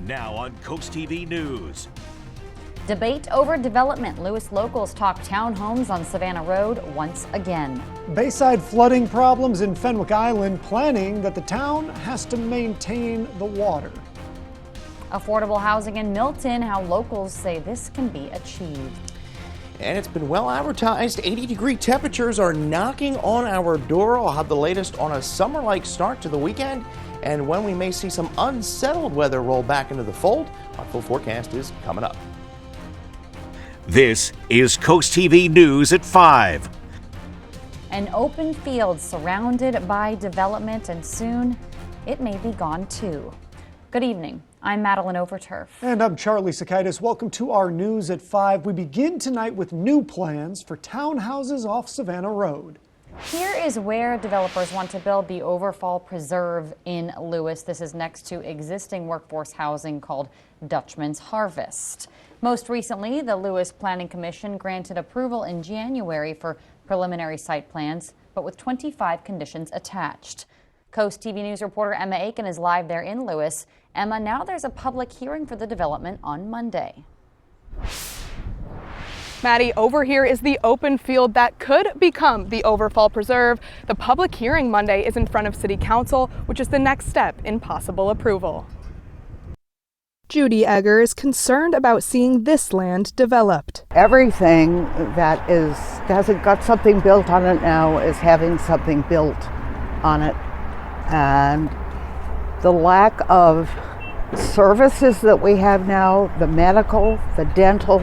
Now on CoastTV News. Debate over development. Lewes locals talk townhomes on Savannah Road once again. Bayside flooding problems in Fenwick Island, planning that the town has to maintain the water. Affordable housing in Milton, how locals say this can be achieved. And it's been well advertised. 80-degree temperatures are knocking on our door. I'll have the latest on a summer-like start to the weekend and when we may see some unsettled weather roll back into the fold. Our full forecast is coming up. This is CoastTV News at 5. An open field surrounded by development, and soon it may be gone too. Good evening. I'm Madeline Overturf. And I'm Charlie Sakaitis. Welcome to our News at 5. We begin tonight with new plans for townhouses off Savannah Road. Here is where developers want to build the Overfall Preserve in Lewes. This is next to existing workforce housing called Dutchman's Harvest. Most recently, the Lewes Planning Commission granted approval in January for preliminary site plans, but with 25 conditions attached. Coast TV News reporter Emma Aiken is live there in Lewes. Emma, now there's a public hearing for the development on Monday. Maddie, over here is the open field that could become the Overfall Preserve. The public hearing Monday is in front of City Council, which is the next step in possible approval. Judy Egger is concerned about seeing this land developed. Everything that hasn't got something built on it now is having something built on it. And the lack of services that we have now, the medical, the dental,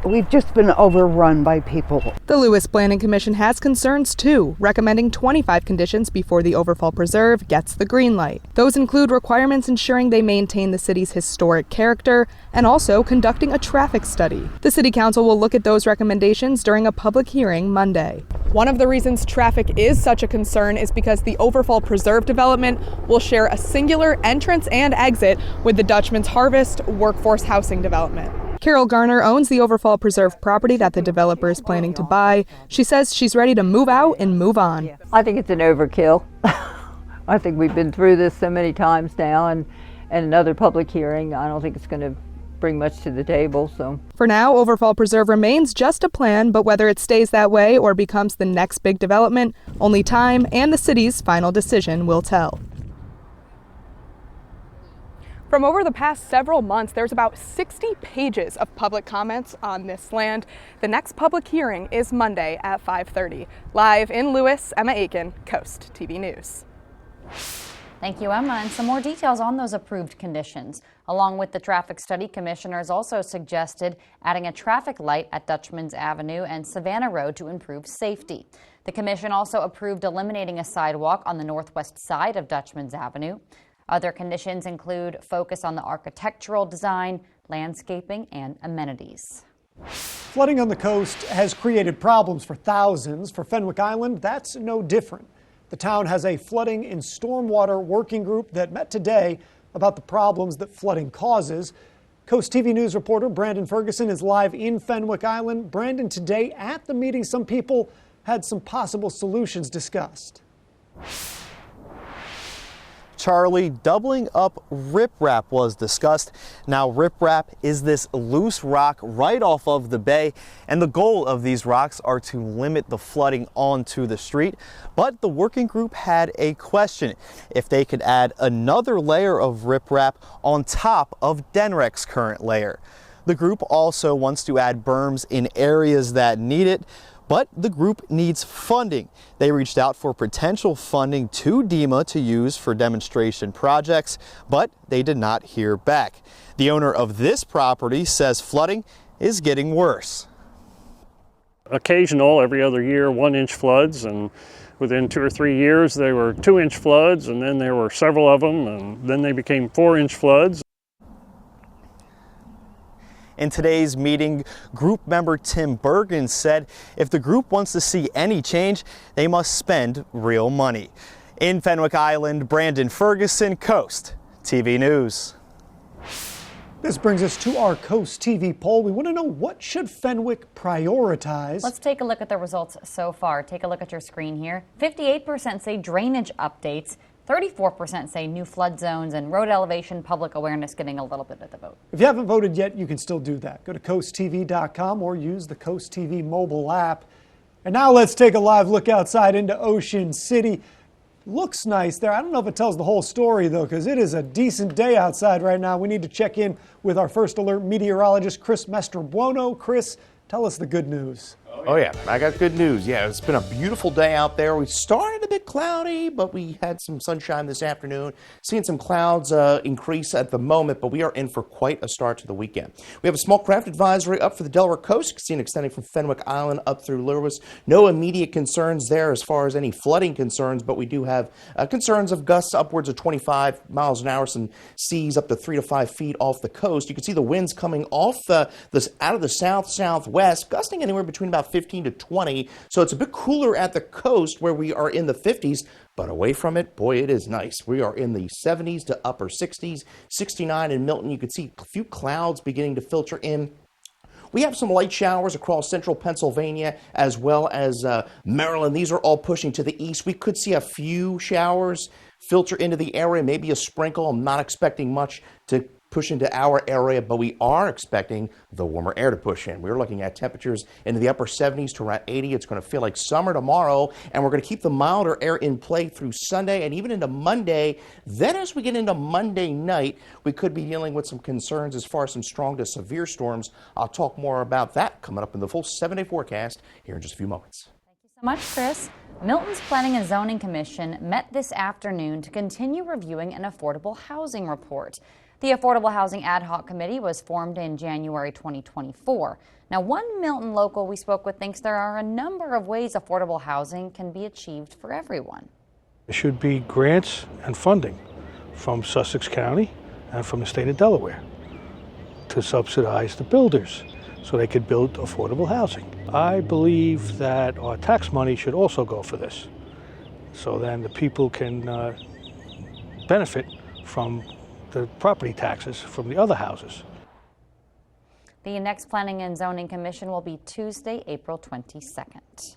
we've just been overrun by people. The Lewes Planning Commission has concerns too, recommending 25 conditions before the Overfall Preserve gets the green light. Those include requirements ensuring they maintain the city's historic character and also conducting a traffic study. The City Council will look at those recommendations during a public hearing Monday. One of the reasons traffic is such a concern is because the Overfall Preserve development will share a singular entrance and exit with the Dutchman's Harvest workforce housing development. Carol Garner owns the Overfall Preserve property that the developer is planning to buy. She says she's ready to move out and move on. I think it's an overkill. I think we've been through this so many times now, and another public hearing, I don't think it's going to bring much to the table. So for now, Overfall Preserve remains just a plan, but whether it stays that way or becomes the next big development, only time and the city's final decision will tell. From over the past several months, there's about 60 pages of public comments on this land. The next public hearing is Monday at 5:30. Live in Lewes, Emma Aiken, Coast TV News. Thank you, Emma. And some more details on those approved conditions. Along with the traffic study, commissioners also suggested adding a traffic light at Dutchman's Avenue and Savannah Road to improve safety. The commission also approved eliminating a sidewalk on the northwest side of Dutchman's Avenue. Other conditions include focus on the architectural design, landscaping, and amenities. Flooding on the coast has created problems for thousands. For Fenwick Island, that's no different. The town has a flooding and stormwater working group that met today about the problems that flooding causes. Coast TV News reporter Brandon Ferguson is live in Fenwick Island. Brandon, today at the meeting, some people had some possible solutions discussed. Charlie, doubling up riprap was discussed. Now, riprap is this loose rock right off of the bay, and the goal of these rocks are to limit the flooding onto the street. But the working group had a question: if they could add another layer of riprap on top of Denrek's current layer. The group also wants to add berms in areas that need it, but the group needs funding. They reached out for potential funding to DEMA to use for demonstration projects, but they did not hear back. The owner of this property says flooding is getting worse. Occasional, every other year, 1-inch floods, and within 2 or 3 years they were 2-inch floods, and then there were several of them, and then they became 4-inch floods. In today's meeting, group member Tim Bergen said if the group wants to see any change, they must spend real money. In Fenwick Island, Brandon Ferguson, Coast TV News. This brings us to our Coast TV poll. We want to know, what should Fenwick prioritize? Let's take a look at the results so far. Take a look at your screen here. 58% say drainage updates, 34% say new flood zones, and road elevation public awareness getting a little bit of the vote. If you haven't voted yet, you can still do that. Go to CoastTV.com or use the Coast TV mobile app. And now let's take a live look outside into Ocean City. Looks nice there. I don't know if it tells the whole story, though, because it is a decent day outside right now. We need to check in with our First Alert meteorologist, Chris Mastrobuono. Chris, tell us the good news. Oh yeah, I got good news. Yeah, it's been a beautiful day out there. We started a bit cloudy, but we had some sunshine this afternoon. Seeing some clouds increase at the moment, but we are in for quite a start to the weekend. We have a small craft advisory up for the Delaware coast. You can see it extending from Fenwick Island up through Lewes. No immediate concerns there as far as any flooding concerns, but we do have concerns of gusts upwards of 25 miles an hour, some seas up to 3 to 5 feet off the coast. You can see the winds coming off out of the south-southwest, gusting anywhere between about 15 to 20, so it's a bit cooler at the coast where we are in the 50s, but away from it, boy, it is nice. We are in the 70s to upper 60s, 69 in Milton. You can see a few clouds beginning to filter in. We have some light showers across central Pennsylvania as well as Maryland. These are all pushing to the east. We could see a few showers filter into the area, maybe a sprinkle. I'm not expecting much to push into our area, but we are expecting the warmer air to push in. We're looking at temperatures into the upper 70s to around 80. It's going to feel like summer tomorrow, and we're going to keep the milder air in play through Sunday and even into Monday. Then as we get into Monday night, we could be dealing with some concerns as far as some strong to severe storms. I'll talk more about that coming up in the full 7-day forecast here in just a few moments. Thank you so much, Chris. Milton's Planning and Zoning Commission met this afternoon to continue reviewing an affordable housing report. The Affordable Housing Ad Hoc Committee was formed in January 2024. Now, one Milton local we spoke with thinks there are a number of ways affordable housing can be achieved for everyone. There should be grants and funding from Sussex County and from the state of Delaware to subsidize the builders so they could build affordable housing. I believe that our tax money should also go for this, so then the people can benefit from the property taxes from the other houses. The next Planning and Zoning Commission will be Tuesday, April 22nd.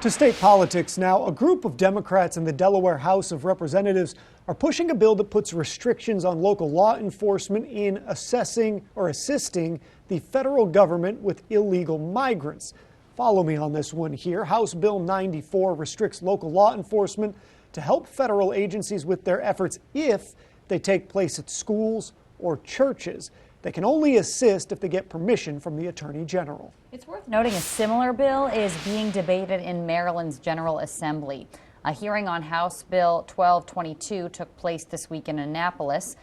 To state politics now, a group of Democrats in the Delaware House of Representatives are pushing a bill that puts restrictions on local law enforcement in assessing or assisting the federal government with illegal migrants. Follow me on this one here. House Bill 94 restricts local law enforcement to help federal agencies with their efforts if they take place at schools or churches. They can only assist if they get permission from the Attorney General. It's worth noting a similar bill is being debated in Maryland's General Assembly. A hearing on House Bill 1222 took place this week in Annapolis.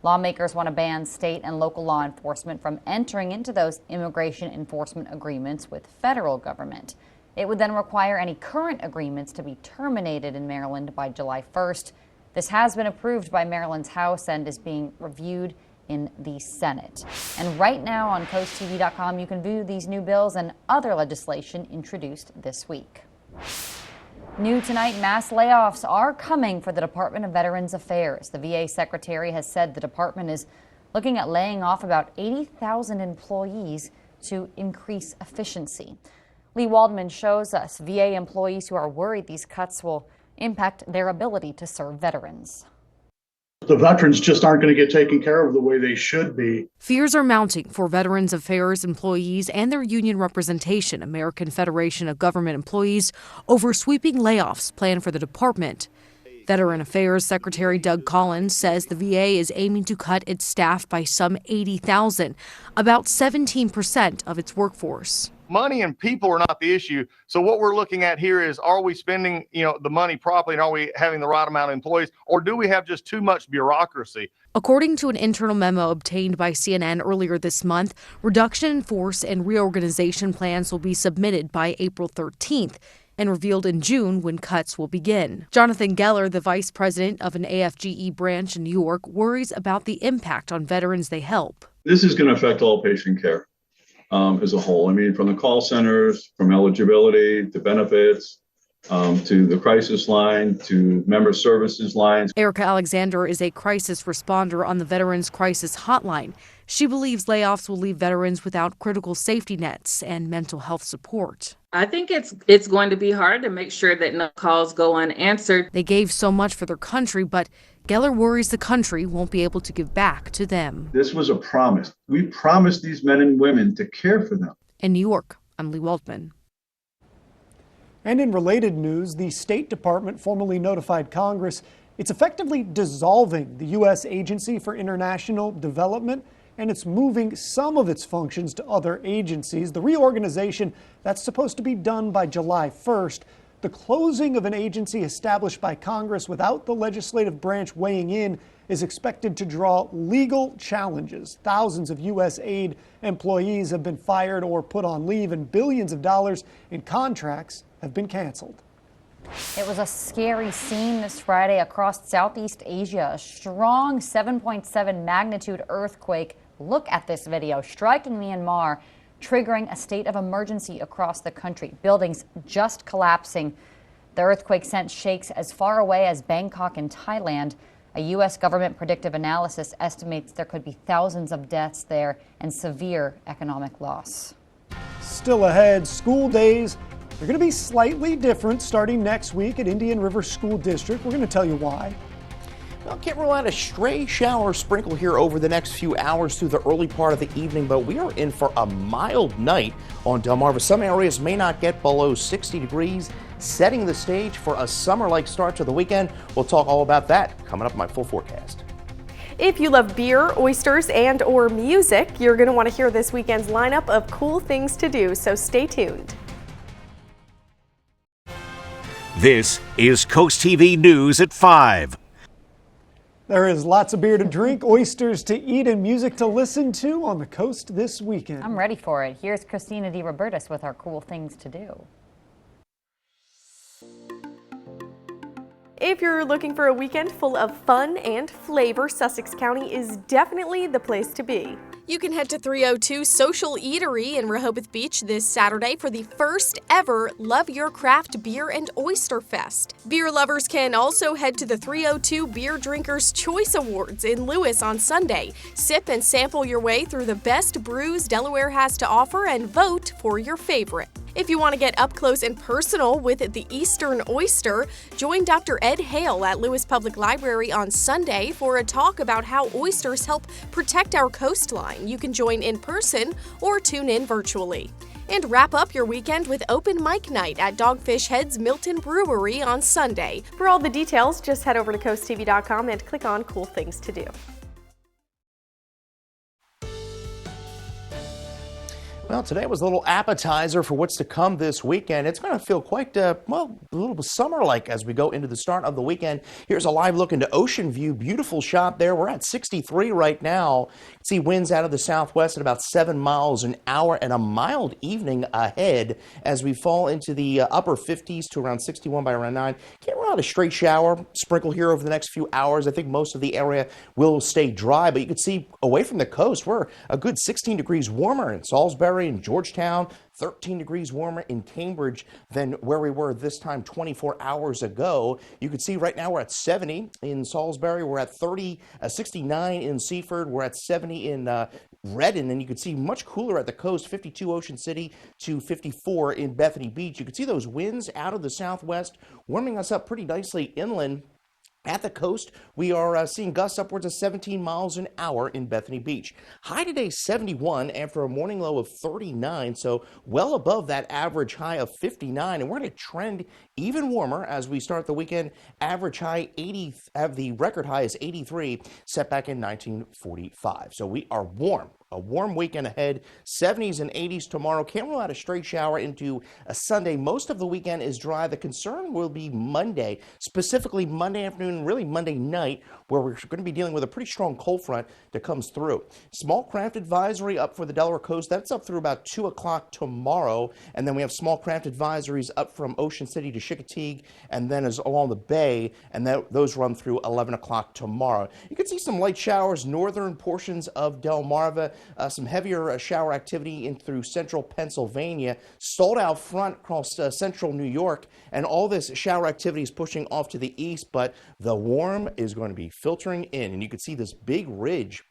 Lawmakers want to ban state and local law enforcement from entering into those immigration enforcement agreements with federal government. It would then require any current agreements to be terminated in Maryland by July 1st. This has been approved by Maryland's House and is being reviewed in the Senate. And right now on CoastTV.com, you can view these new bills and other legislation introduced this week. New tonight, mass layoffs are coming for the Department of Veterans Affairs. The VA secretary has said the department is looking at laying off about 80,000 employees to increase efficiency. Lee Waldman shows us VA employees who are worried these cuts will impact their ability to serve veterans. The veterans just aren't going to get taken care of the way they should be. Fears are mounting for Veterans Affairs employees and their union representation, American Federation of Government Employees, over sweeping layoffs planned for the department. Veteran Affairs Secretary Doug Collins says the VA is aiming to cut its staff by some 80,000, about 17% of its workforce. Money and people are not the issue. So what we're looking at here is, are we spending, the money properly, and are we having the right amount of employees, or do we have just too much bureaucracy? According to an internal memo obtained by CNN earlier this month, reduction in force and reorganization plans will be submitted by April 13th and revealed in June when cuts will begin. Jonathan Geller, the vice president of an AFGE branch in New York, worries about the impact on veterans they help. This is going to affect all patient care as a whole. I mean, from the call centers, from eligibility to benefits, to the crisis line, to member services lines. Erica Alexander is a crisis responder on the Veterans Crisis Hotline. She believes layoffs will leave veterans without critical safety nets and mental health support. I think it's going to be hard to make sure that no calls go unanswered. They gave so much for their country, but Geller worries the country won't be able to give back to them. This was a promise. We promised these men and women to care for them. In New York, I'm Lee Waldman. And in related news, the State Department formally notified Congress it's effectively dissolving the U.S. Agency for International Development, and it's moving some of its functions to other agencies. The reorganization, that's supposed to be done by July 1st. The closing of an agency established by Congress without the legislative branch weighing in is expected to draw legal challenges. Thousands of U.S. aid employees have been fired or put on leave, and billions of dollars in contracts have been canceled. It was a scary scene this Friday across Southeast Asia. A strong 7.7 magnitude earthquake, look at this video, striking Myanmar, triggering a state of emergency across the country. Buildings just collapsing. The earthquake sent shakes as far away as Bangkok in Thailand. A U.S. government predictive analysis estimates there could be thousands of deaths there and severe economic loss. Still ahead, school days are going to be slightly different starting next week at Indian River School District. We're going to tell you why. Well, can't rule out a stray shower or sprinkle here over the next few hours through the early part of the evening, but we are in for a mild night on Delmarva. Some areas may not get below 60 degrees, setting the stage for a summer-like start to the weekend. We'll talk all about that coming up in my full forecast. If you love beer, oysters, and or music, you're going to want to hear this weekend's lineup of cool things to do, so stay tuned. This is Coast TV News at 5. There is lots of beer to drink, oysters to eat, and music to listen to on the coast this weekend. I'm ready for it. Here's Christina DeRobertis with our cool things to do. If you're looking for a weekend full of fun and flavor, Sussex County is definitely the place to be. You can head to 302 Social Eatery in Rehoboth Beach this Saturday for the first ever Love Your Craft Beer and Oyster Fest. Beer lovers can also head to the 302 Beer Drinkers' Choice Awards in Lewes on Sunday. Sip and sample your way through the best brews Delaware has to offer and vote for your favorite. If you want to get up close and personal with the Eastern Oyster, join Dr. Ed Hale at Lewes Public Library on Sunday for a talk about how oysters help protect our coastline. You can join in person or tune in virtually. And wrap up your weekend with open mic night at Dogfish Head's Milton Brewery on Sunday. For all the details, just head over to CoastTV.com and click on Cool Things to Do. Well, today was a little appetizer for what's to come this weekend. It's going to feel quite, a little bit summer-like as we go into the start of the weekend. Here's a live look into Ocean View. Beautiful shot there. We're at 63 right now. You can see winds out of the southwest at about 7 miles an hour and a mild evening ahead as we fall into the upper 50s to around 61 by around 9. Can't run out a straight shower, sprinkle here over the next few hours. I think most of the area will stay dry, but you can see away from the coast, we're a good 16 degrees warmer in Salisbury and Georgetown, 13 degrees warmer in Cambridge than where we were this time 24 hours ago. You can see right now we're at 70 in Salisbury, we're at 69 in Seaford, we're at 70 in Redden, and you can see much cooler at the coast, 52 Ocean City to 54 in Bethany Beach. You can see those winds out of the southwest warming us up pretty nicely inland. At the coast, we are seeing gusts upwards of 17 miles an hour in Bethany Beach. High today, 71 after a morning low of 39, so well above that average high of 59. And we're going to trend even warmer as we start the weekend. Average high 80, the record high is 83, set back in 1945. So we are warm. A warm weekend ahead, 70s and 80s tomorrow. Can't rule out a straight shower into a Sunday. Most of the weekend is dry. The concern will be Monday, specifically Monday afternoon and really Monday night, where we're going to be dealing with a pretty strong cold front that comes through. Small craft advisory up for the Delaware coast. That's up through about 2 o'clock tomorrow. And then we have small craft advisories up from Ocean City to Chickateague and then as along the bay. And those run through 11 o'clock tomorrow. You can see some light showers, northern portions of Delmarva. some heavier shower activity in through central Pennsylvania, stalled out front across central New York, and all this shower activity is pushing off to the east, but the warm is going to be filtering in, and you can see this big ridge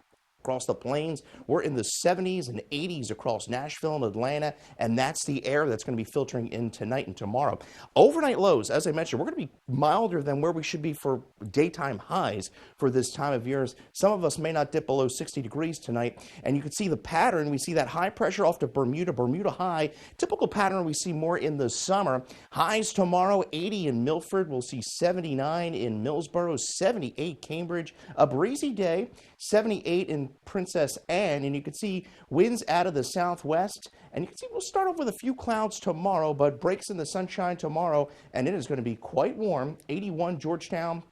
across the plains. We're in the 70s and 80s across Nashville and Atlanta, and that's the air that's going to be filtering in tonight and tomorrow. Overnight lows, as I mentioned, we're going to be milder than where we should be for daytime highs for this time of year. Some of us may not dip below 60 degrees tonight, and you can see the pattern. We see that high pressure off to Bermuda high. Typical pattern we see more in the summer. Highs tomorrow, 80 in Milford. We'll see 79 in Millsboro, 78 Cambridge. A breezy day, 78 in Princess Anne, and you can see winds out of the southwest, and you can see we'll start off with a few clouds tomorrow, but breaks in the sunshine tomorrow, and it is going to be quite warm. 81 Georgetown.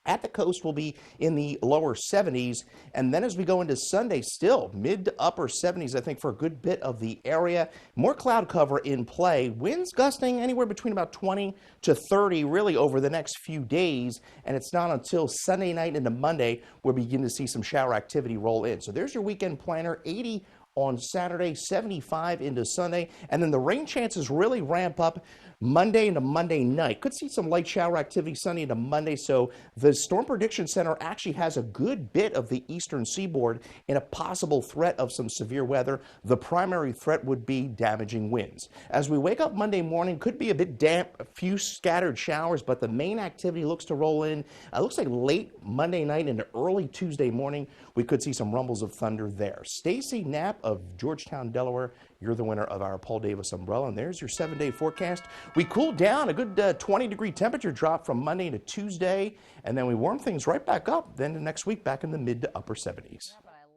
At the coast, will be in the lower 70s, and then as we go into Sunday, still mid to upper 70s, I think, for a good bit of the area. More cloud cover in play. Winds gusting anywhere between about 20 to 30 really over the next few days, and it's not until Sunday night into Monday we'll begin to see some shower activity roll in. So there's your weekend planner. 80 on Saturday, 75 into Sunday, and then the rain chances really ramp up Monday into Monday night. Could see some light shower activity Sunday into Monday, so the Storm Prediction Center actually has a good bit of the eastern seaboard in a possible threat of some severe weather. The primary threat would be damaging winds. As we wake up Monday morning, could be a bit damp, a few scattered showers, but the main activity looks to roll in. Looks like late Monday night into early Tuesday morning, we could see some rumbles of thunder there. Stacy Knapp of Georgetown, Delaware, you're the winner of our Paul Davis umbrella, and there's your 7-day forecast. We cooled down, a good 20-degree temperature drop from Monday to Tuesday, and then we warm things right back up. Then the next week, back in the mid to upper 70s.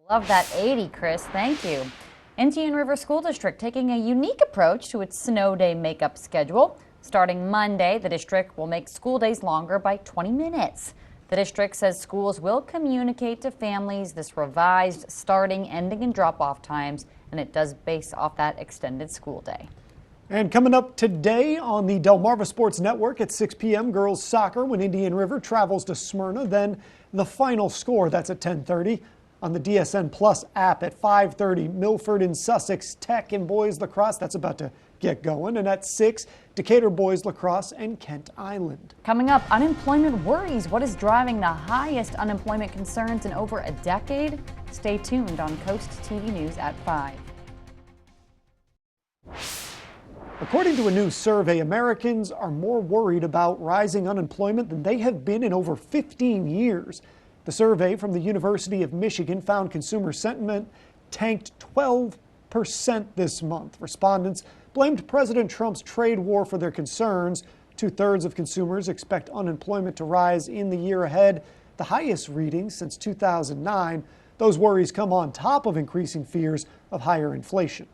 I love that 80, Chris. Thank you. Indian River School District taking a unique approach to its snow day makeup schedule. Starting Monday, the district will make school days longer by 20 minutes. The district says schools will communicate to families this revised starting, ending, and drop-off times, and it does base off that extended school day. And coming up today on the Delmarva Sports Network at 6 p.m., girls soccer when Indian River travels to Smyrna. Then the final score, that's at 10:30. On the DSN Plus app at 5:30, Milford and Sussex Tech and boys lacrosse. That's about to get going. And at 6, Decatur boys lacrosse and Kent Island. Coming up, unemployment worries. What is driving the highest unemployment concerns in over a decade? Stay tuned on Coast TV News at 5. According to a new survey, Americans are more worried about rising unemployment than they have been in over 15 years. The survey from the University of Michigan found consumer sentiment tanked 12% this month. Respondents blamed President Trump's trade war for their concerns. 2/3 of consumers expect unemployment to rise in the year ahead, the highest reading since 2009. Those worries come on top of increasing fears of higher inflation.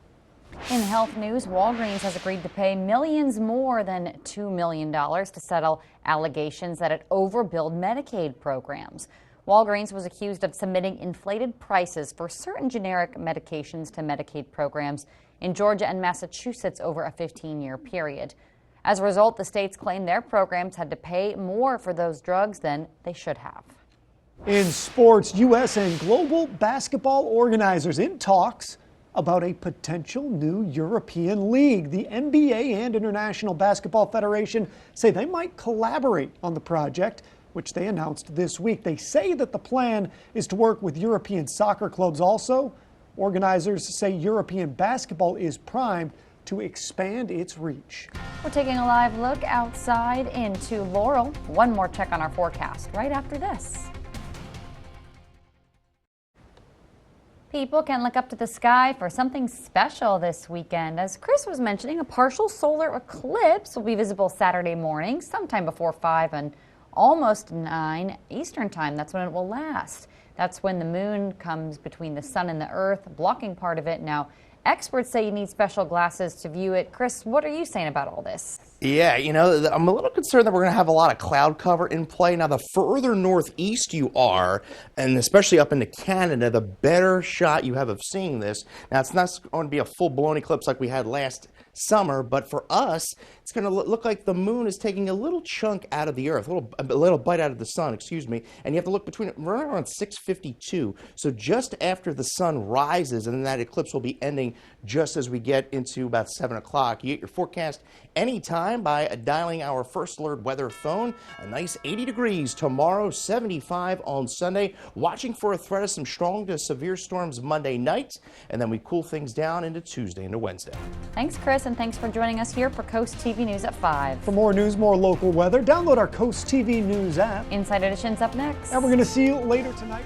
In health news, Walgreens has agreed to pay millions more than $2 million to settle allegations that it overbilled Medicaid programs. Walgreens was accused of submitting inflated prices for certain generic medications to Medicaid programs in Georgia and Massachusetts over a 15-year period. As a result, the states claim their programs had to pay more for those drugs than they should have. In sports, U.S. and global basketball organizers in talks about a potential new European league. The NBA and International Basketball Federation say they might collaborate on the project, which they announced this week. They say that the plan is to work with European soccer clubs also. Organizers say European basketball is primed to expand its reach. We're taking a live look outside into Laurel. One more check on our forecast right after this. People can look up to the sky for something special this weekend. As Chris was mentioning, a partial solar eclipse will be visible Saturday morning, sometime before 5 and almost 9 Eastern time. That's when it will last. That's when the moon comes between the sun and the earth, blocking part of it. Now, experts say you need special glasses to view it. Chris, what are you saying about all this? Yeah, you know, I'm a little concerned that we're going to have a lot of cloud cover in play. Now, the further northeast you are, and especially up into Canada, the better shot you have of seeing this. Now, it's not going to be a full-blown eclipse like we had last summer, but for us, it's going to look like the moon is taking a little chunk out of the earth, a little bite out of the sun, excuse me, and you have to look between right around 6:52. So just after the sun rises, and then that eclipse will be ending just as we get into about 7 o'clock. You get your forecast anytime by dialing our First Alert weather phone. A nice 80 degrees tomorrow, 75 on Sunday. Watching for a threat of some strong to severe storms Monday night, and then we cool things down into Tuesday into Wednesday. Thanks, Chris, and thanks for joining us here for Coast TV News at 5. For more news, more local weather, download our Coast TV News app. Inside Edition's up next. And we're going to see you later tonight.